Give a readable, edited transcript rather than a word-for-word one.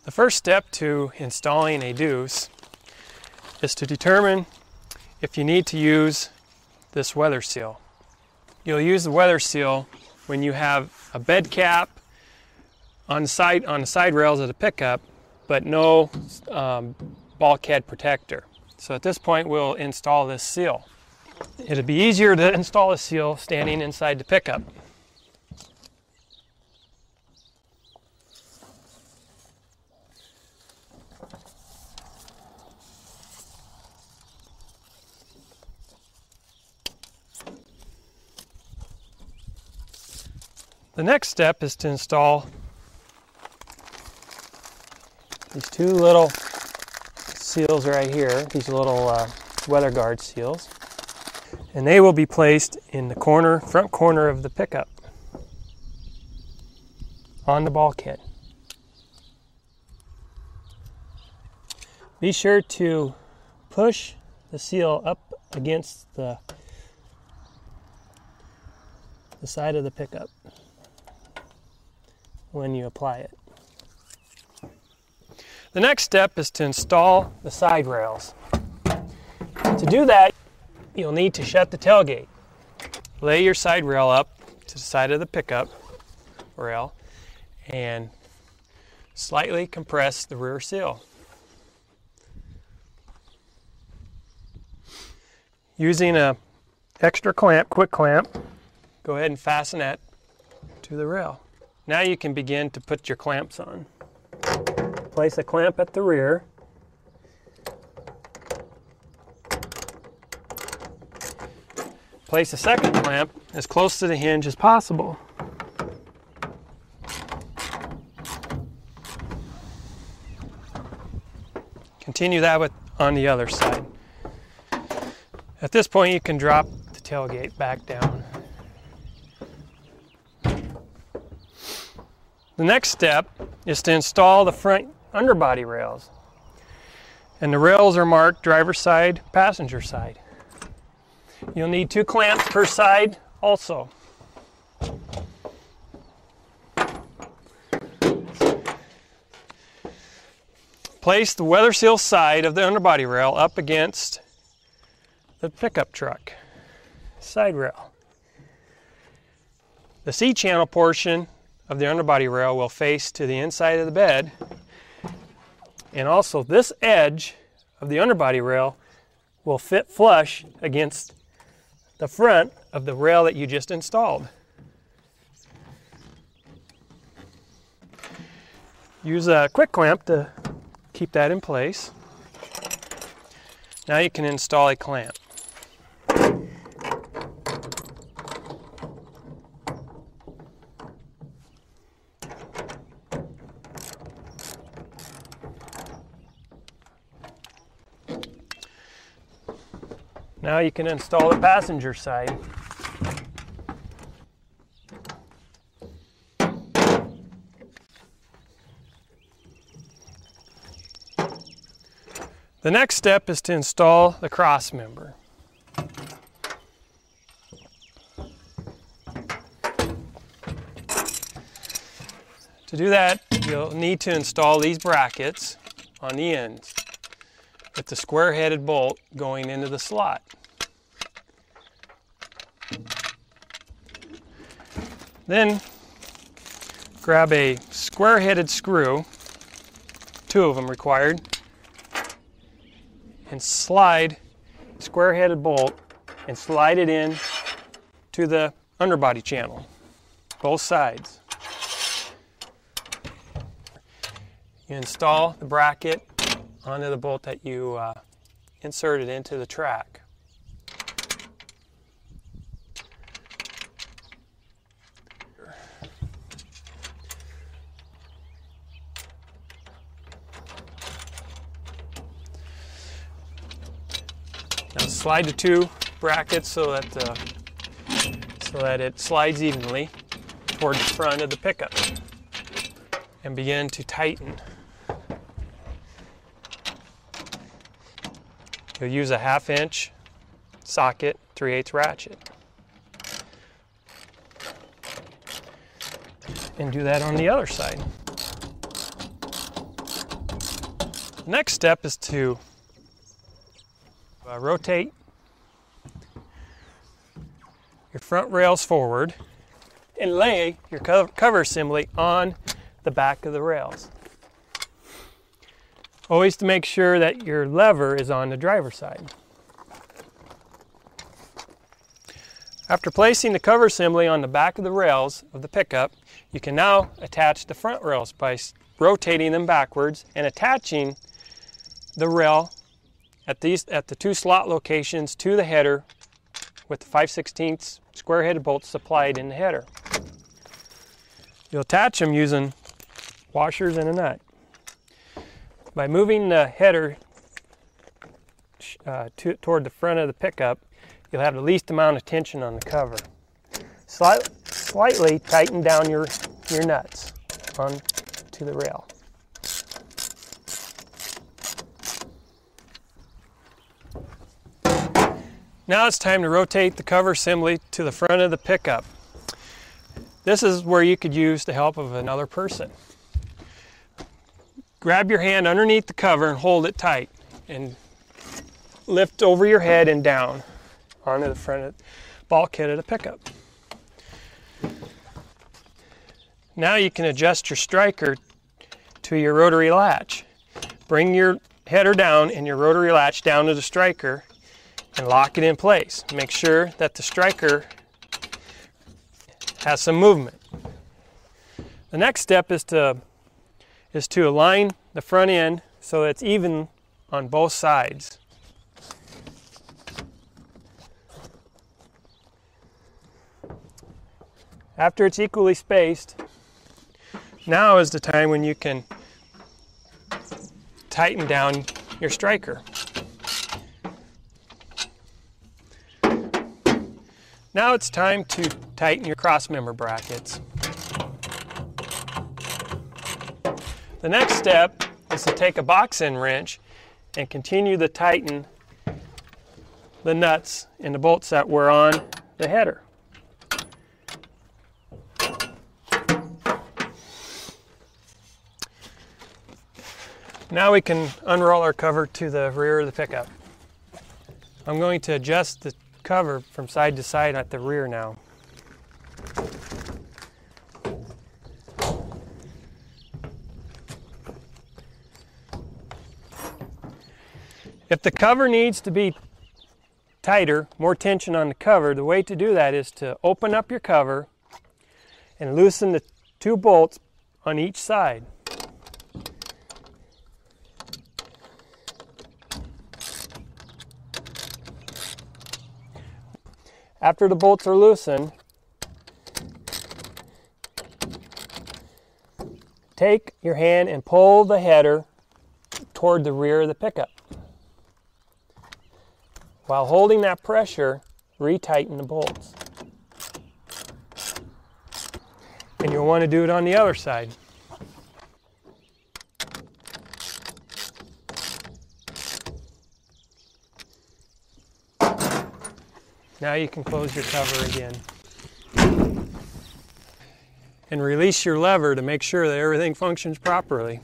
The first step to installing a deuce is to determine if you need to use this weather seal. You'll use the weather seal when you have a bed cap on the side rails of the pickup, but no bulkhead protector. So at this point we'll install this seal. It'll be easier to install a seal standing inside the pickup. The next step is to install these two little seals right here, these little weather guard seals, and they will be placed in the front corner of the pickup on the bulkhead. Be sure to push the seal up against the side of the pickup when you apply it. The next step is to install the side rails. To do that, you'll need to shut the tailgate. Lay your side rail up to the side of the pickup rail and slightly compress the rear seal. Using an extra clamp, quick clamp, go ahead and fasten that to the rail. Now you can begin to put your clamps on. Place a clamp at the rear. Place a second clamp as close to the hinge as possible. Continue that on the other side. At this point you can drop the tailgate back down. The next step is to install the front underbody rails. And the rails are marked driver's side, passenger side. You'll need 2 clamps per side also. Place the weather seal side of the underbody rail up against the pickup truck side rail. The C-channel portion of the underbody rail will face to the inside of the bed, and also this edge of the underbody rail will fit flush against the front of the rail that you just installed. Use a quick clamp to keep that in place. Now you can install a clamp. Now you can install the passenger side. The next step is to install the cross member. To do that, you'll need to install these brackets on the ends with the square-headed bolt going into the slot. Then grab a square-headed screw, 2 of them required, and slide the square-headed bolt and slide it in to the underbody channel, both sides. You install the bracket onto the bolt that you inserted into the track. Now slide the 2 brackets so that it slides evenly toward the front of the pickup, and begin to tighten. You'll use a 1/2 inch socket 3/8 ratchet. And do that on the other side. Next step is to rotate your front rails forward and lay your cover assembly on the back of the rails. Always to make sure that your lever is on the driver's side. After placing the cover assembly on the back of the rails of the pickup, you can now attach the front rails by rotating them backwards and attaching the rail at the two slot locations to the header with the 5/16 square-headed bolts supplied in the header. You'll attach them using washers and a nut. By moving the header toward the front of the pickup, you'll have the least amount of tension on the cover. Slightly tighten down your nuts onto the rail. Now it's time to rotate the cover assembly to the front of the pickup. This is where you could use the help of another person. Grab your hand underneath the cover and hold it tight and lift over your head and down onto the front of the bulkhead of the pickup. Now you can adjust your striker to your rotary latch. Bring your header down and your rotary latch down to the striker and lock it in place. Make sure that the striker has some movement. The next step is to align the front end so that it's even on both sides. After it's equally spaced, now is the time when you can tighten down your striker. Now it's time to tighten your crossmember brackets. The next step is to take a box end wrench and continue to tighten the nuts and the bolts that were on the header. Now we can unroll our cover to the rear of the pickup. I'm going to adjust the cover from side to side at the rear now. If the cover needs to be tighter, more tension on the cover, the way to do that is to open up your cover and loosen the two bolts on each side. After the bolts are loosened, take your hand and pull the header toward the rear of the pickup. While holding that pressure, retighten the bolts. And you'll want to do it on the other side. Now you can close your cover again. And release your lever to make sure that everything functions properly.